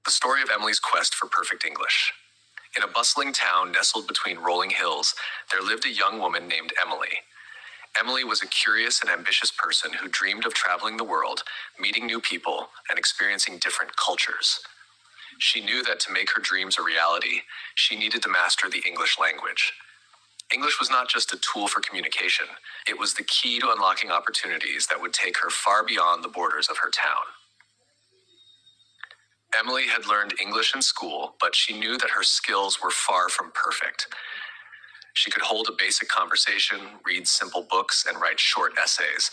The story of Emily's quest for perfect English. In a bustling town nestled between rolling hills, there lived a young woman named Emily. Emily was a curious and ambitious person who dreamed of traveling the world, meeting new people, and experiencing different cultures. She knew that to make her dreams a reality, she needed to master the English language. English was not just a tool for communication, it was the key to unlocking opportunities that would take her far beyond the borders of her town. Emily had learned English in school, but she knew that her skills were far from perfect. She could hold a basic conversation, read simple books, and write short essays,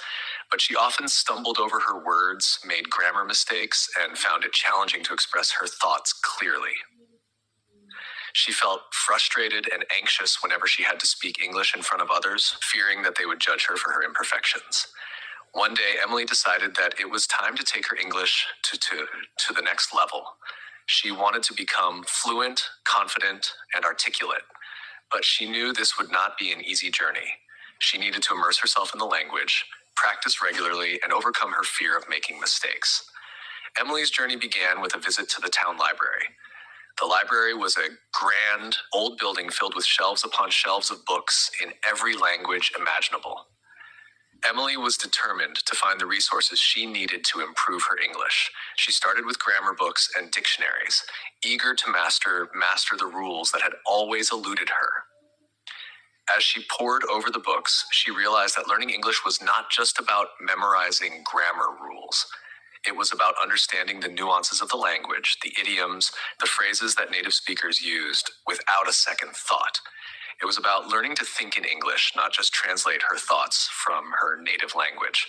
but she often stumbled over her words, made grammar mistakes, and found it challenging to express her thoughts clearly. She felt frustrated and anxious whenever she had to speak English in front of others, fearing that they would judge her for her imperfections. One day, Emily decided that it was time to take her English to the next level. She wanted to become fluent, confident, and articulate, but she knew this would not be an easy journey. She needed to immerse herself in the language, practice regularly, and overcome her fear of making mistakes. Emily's journey began with a visit to the town library. The library was a grand, old building filled with shelves upon shelves of books in every language imaginable. Emily was determined to find the resources she needed to improve her English. She started with grammar books and dictionaries, eager to master the rules that had always eluded her. As she pored over the books, she realized that learning English was not just about memorizing grammar rules. It was about understanding the nuances of the language, the idioms, the phrases that native speakers used without a second thought. It was about learning to think in English, not just translate her thoughts from her native language.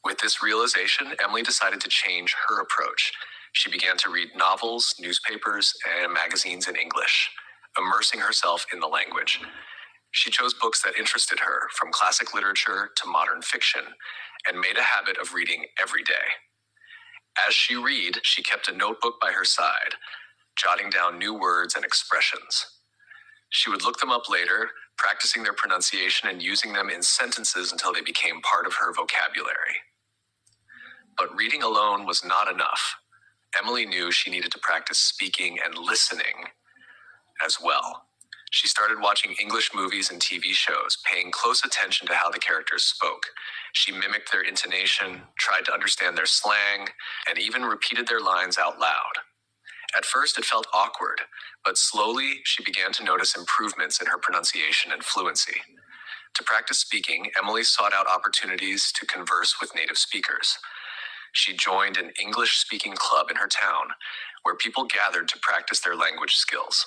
With this realization, Emily decided to change her approach. She began to read novels, newspapers, and magazines in English, immersing herself in the language. She chose books that interested her, from classic literature to modern fiction, and made a habit of reading every day. As she read, she kept a notebook by her side, jotting down new words and expressions. She would look them up later, practicing their pronunciation and using them in sentences until they became part of her vocabulary. But reading alone was not enough. Emily knew she needed to practice speaking and listening as well. She started watching English movies and TV shows, paying close attention to how the characters spoke. She mimicked their intonation, tried to understand their slang, and even repeated their lines out loud. At first, it felt awkward, but slowly she began to notice improvements in her pronunciation and fluency. To practice speaking, Emily sought out opportunities to converse with native speakers. She joined an English-speaking club in her town, where people gathered to practice their language skills.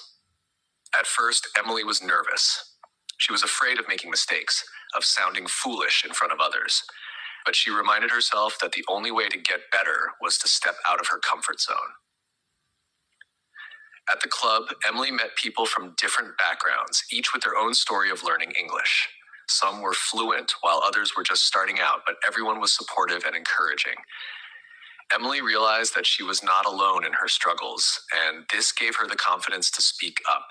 At first, Emily was nervous. She was afraid of making mistakes, of sounding foolish in front of others. But she reminded herself that the only way to get better was to step out of her comfort zone. At the club, Emily met people from different backgrounds, each with their own story of learning English. Some were fluent, while others were just starting out, but everyone was supportive and encouraging. Emily realized that she was not alone in her struggles, and this gave her the confidence to speak up,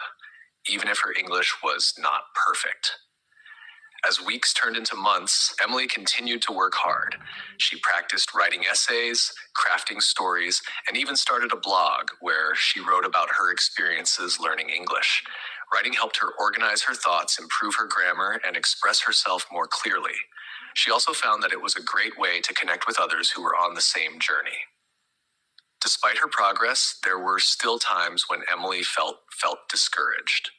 even if her English was not perfect. As weeks turned into months, Emily continued to work hard. She practiced writing essays, crafting stories, and even started a blog where she wrote about her experiences learning English. Writing helped her organize her thoughts, improve her grammar, and express herself more clearly. She also found that it was a great way to connect with others who were on the same journey. Despite her progress, there were still times when Emily felt discouraged.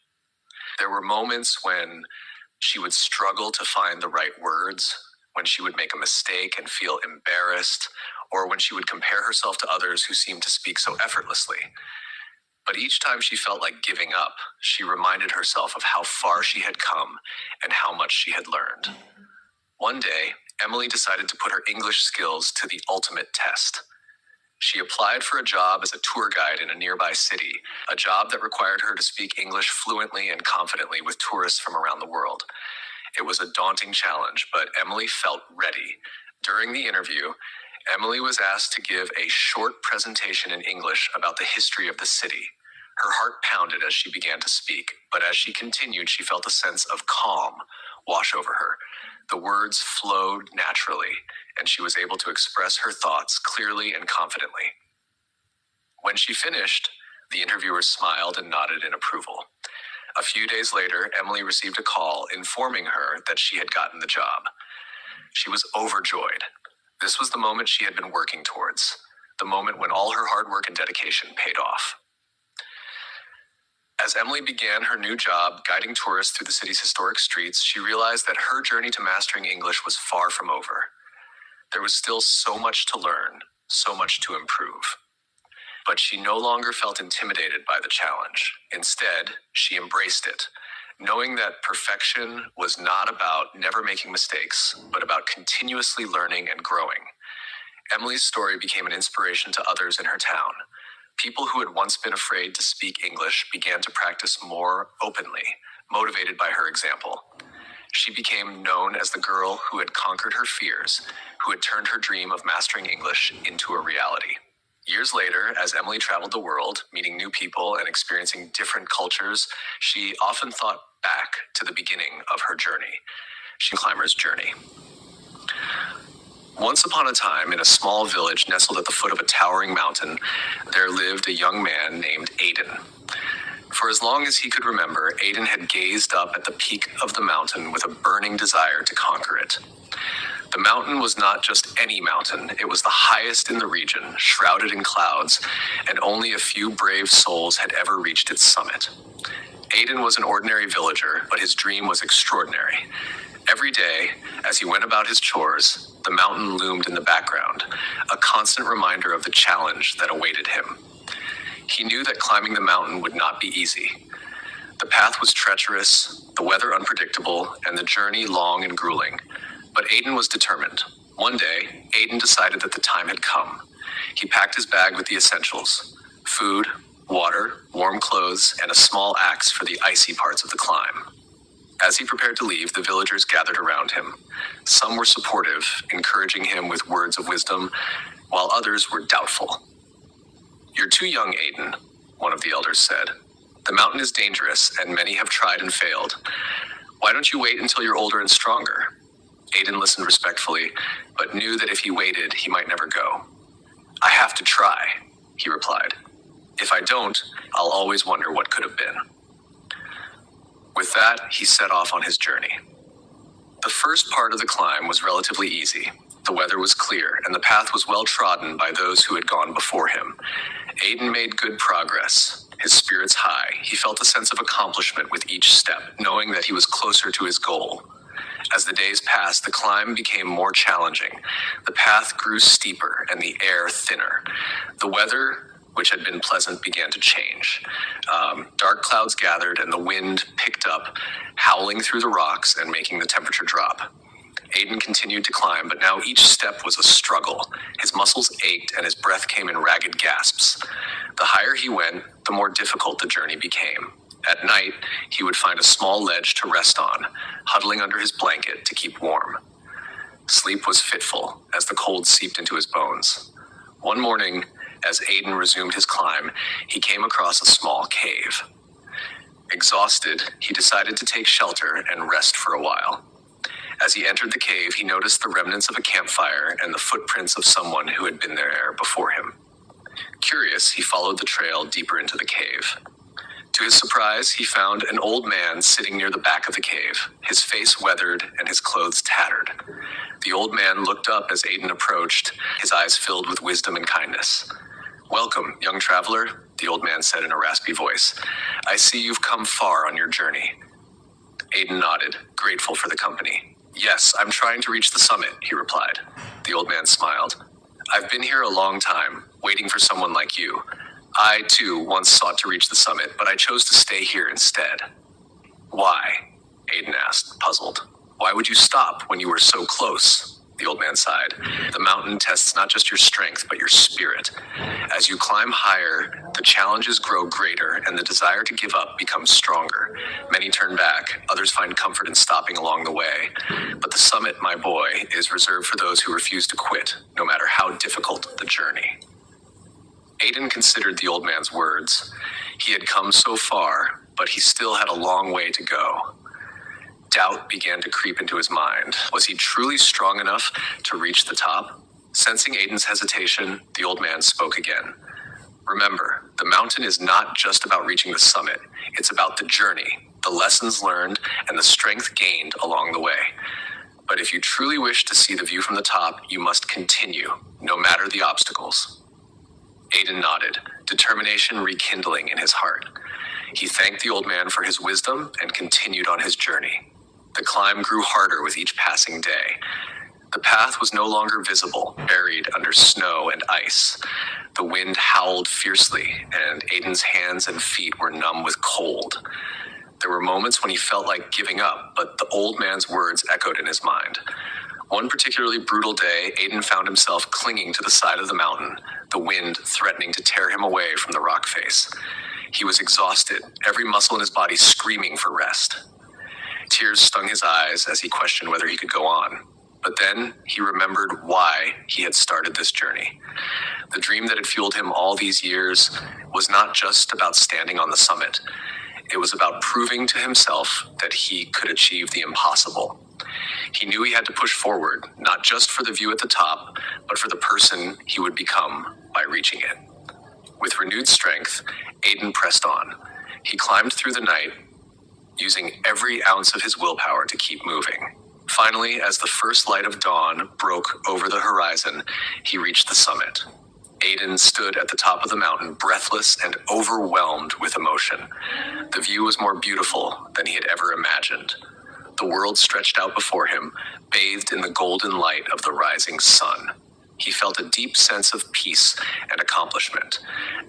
There were moments when she would struggle to find the right words, when she would make a mistake and feel embarrassed, or when she would compare herself to others who seemed to speak so effortlessly. But each time she felt like giving up, she reminded herself of how far she had come and how much she had learned. One day, Emily decided to put her English skills to the ultimate test. She applied for a job as a tour guide in a nearby city, a job that required her to speak English fluently and confidently with tourists from around the world. It was a daunting challenge, but Emily felt ready. During the interview, Emily was asked to give a short presentation in English about the history of the city. Her heart pounded as she began to speak, but as she continued, she felt a sense of calm wash over her. The words flowed naturally, and she was able to express her thoughts clearly and confidently. When she finished, the interviewer smiled and nodded in approval. A few days later, Emily received a call informing her that she had gotten the job. She was overjoyed. This was the moment she had been working towards, the moment when all her hard work and dedication paid off. As Emily began her new job guiding tourists through the city's historic streets, she realized that her journey to mastering English was far from over. There was still so much to learn, so much to improve. But she no longer felt intimidated by the challenge. Instead, she embraced it, knowing that perfection was not about never making mistakes, but about continuously learning and growing. Emily's story became an inspiration to others in her town. People who had once been afraid to speak English began to practice more openly, motivated by her example. She became known as the girl who had conquered her fears, who had turned her dream of mastering English into a reality. Years later, as Emily traveled the world, meeting new people and experiencing different cultures, she often thought back to the beginning of her journey. Climber's journey. Once upon a time, in a small village nestled at the foot of a towering mountain, there lived a young man named Aidan. For as long as he could remember, Aidan had gazed up at the peak of the mountain with a burning desire to conquer it. The mountain was not just any mountain, it was the highest in the region, shrouded in clouds, and only a few brave souls had ever reached its summit. Aidan was an ordinary villager, but his dream was extraordinary. Every day, as he went about his chores, the mountain loomed in the background, a constant reminder of the challenge that awaited him. He knew that climbing the mountain would not be easy. The path was treacherous, the weather unpredictable, and the journey long and grueling. But Aidan was determined. One day, Aidan decided that the time had come. He packed his bag with the essentials: food, water, warm clothes, and a small axe for the icy parts of the climb. As he prepared to leave, the villagers gathered around him. Some were supportive, encouraging him with words of wisdom, while others were doubtful. "You're too young, Aidan," one of the elders said. "The mountain is dangerous, and many have tried and failed. Why don't you wait until you're older and stronger?" Aidan listened respectfully, but knew that if he waited, he might never go. "I have to try," he replied. "If I don't, I'll always wonder what could have been." With that, he set off on his journey. The first part of the climb was relatively easy. The weather was clear, and the path was well trodden by those who had gone before him. Aidan made good progress, his spirits high. He felt a sense of accomplishment with each step, knowing that he was closer to his goal. As the days passed, the climb became more challenging. The path grew steeper and the air thinner. The weather, which had been pleasant, began to change. Dark clouds gathered and the wind picked up, howling through the rocks and making the temperature drop. Aidan continued to climb, but now each step was a struggle. His muscles ached and his breath came in ragged gasps. The higher he went, the more difficult the journey became. At night, he would find a small ledge to rest on, huddling under his blanket to keep warm. Sleep was fitful as the cold seeped into his bones. One morning, as Aidan resumed his climb, he came across a small cave. Exhausted, he decided to take shelter and rest for a while. As he entered the cave, he noticed the remnants of a campfire and the footprints of someone who had been there before him. Curious, he followed the trail deeper into the cave. To his surprise, he found an old man sitting near the back of the cave, his face weathered and his clothes tattered. The old man looked up as Aidan approached, his eyes filled with wisdom and kindness. "Welcome, young traveler," the old man said in a raspy voice. "I see you've come far on your journey." Aidan nodded, grateful for the company. "Yes, I'm trying to reach the summit," he replied. The old man smiled. "I've been here a long time, waiting for someone like you. I, too, once sought to reach the summit, but I chose to stay here instead." "Why?" Aidan asked, puzzled. "Why would you stop when you were so close?" The old man sighed. "The mountain tests not just your strength, but your spirit. As you climb higher, the challenges grow greater and the desire to give up becomes stronger. Many turn back, others find comfort in stopping along the way. But the summit, my boy, is reserved for those who refuse to quit, no matter how difficult the journey." Aidan considered the old man's words. He had come so far, but he still had a long way to go. Doubt began to creep into his mind. Was he truly strong enough to reach the top? Sensing Aidan's hesitation, the old man spoke again. Remember, the mountain is not just about reaching the summit. It's about the journey, the lessons learned, and the strength gained along the way. But if you truly wish to see the view from the top, you must continue, no matter the obstacles. Aiden nodded, determination rekindling in his heart. He thanked the old man for his wisdom and continued on his journey. The climb grew harder with each passing day. The path was no longer visible, buried under snow and ice. The wind howled fiercely, and Aiden's hands and feet were numb with cold. There were moments when he felt like giving up, but the old man's words echoed in his mind. One particularly brutal day, Aiden found himself clinging to the side of the mountain, the wind threatening to tear him away from the rock face. He was exhausted, every muscle in his body screaming for rest. Tears stung his eyes as he questioned whether he could go on. But then he remembered why he had started this journey. The dream that had fueled him all these years was not just about standing on the summit. It was about proving to himself that he could achieve the impossible. He knew he had to push forward, not just for the view at the top, but for the person he would become by reaching it. With renewed strength, Aiden pressed on. He climbed through the night, using every ounce of his willpower to keep moving. Finally, as the first light of dawn broke over the horizon, he reached the summit. Aiden stood at the top of the mountain, breathless and overwhelmed with emotion. The view was more beautiful than he had ever imagined. The world stretched out before him, bathed in the golden light of the rising sun. He felt a deep sense of peace and accomplishment,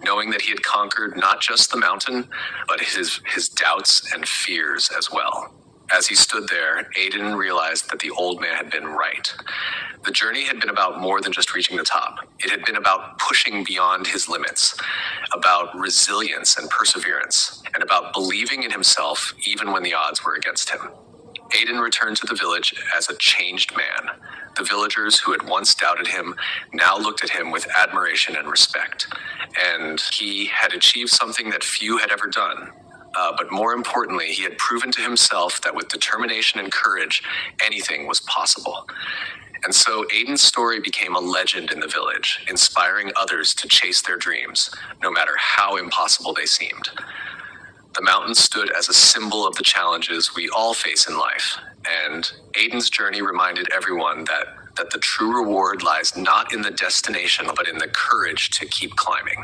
knowing that he had conquered not just the mountain, but his doubts and fears as well. As he stood there, Aiden realized that the old man had been right. The journey had been about more than just reaching the top. It had been about pushing beyond his limits, about resilience and perseverance, and about believing in himself even when the odds were against him. Aiden returned to the village as a changed man. The villagers who had once doubted him now looked at him with admiration and respect. And he had achieved something that few had ever done. But more importantly, he had proven to himself that with determination and courage, anything was possible. And so Aiden's story became a legend in the village, inspiring others to chase their dreams, no matter how impossible they seemed. The mountain stood as a symbol of the challenges we all face in life, and Aiden's journey reminded everyone that the true reward lies not in the destination, but in the courage to keep climbing.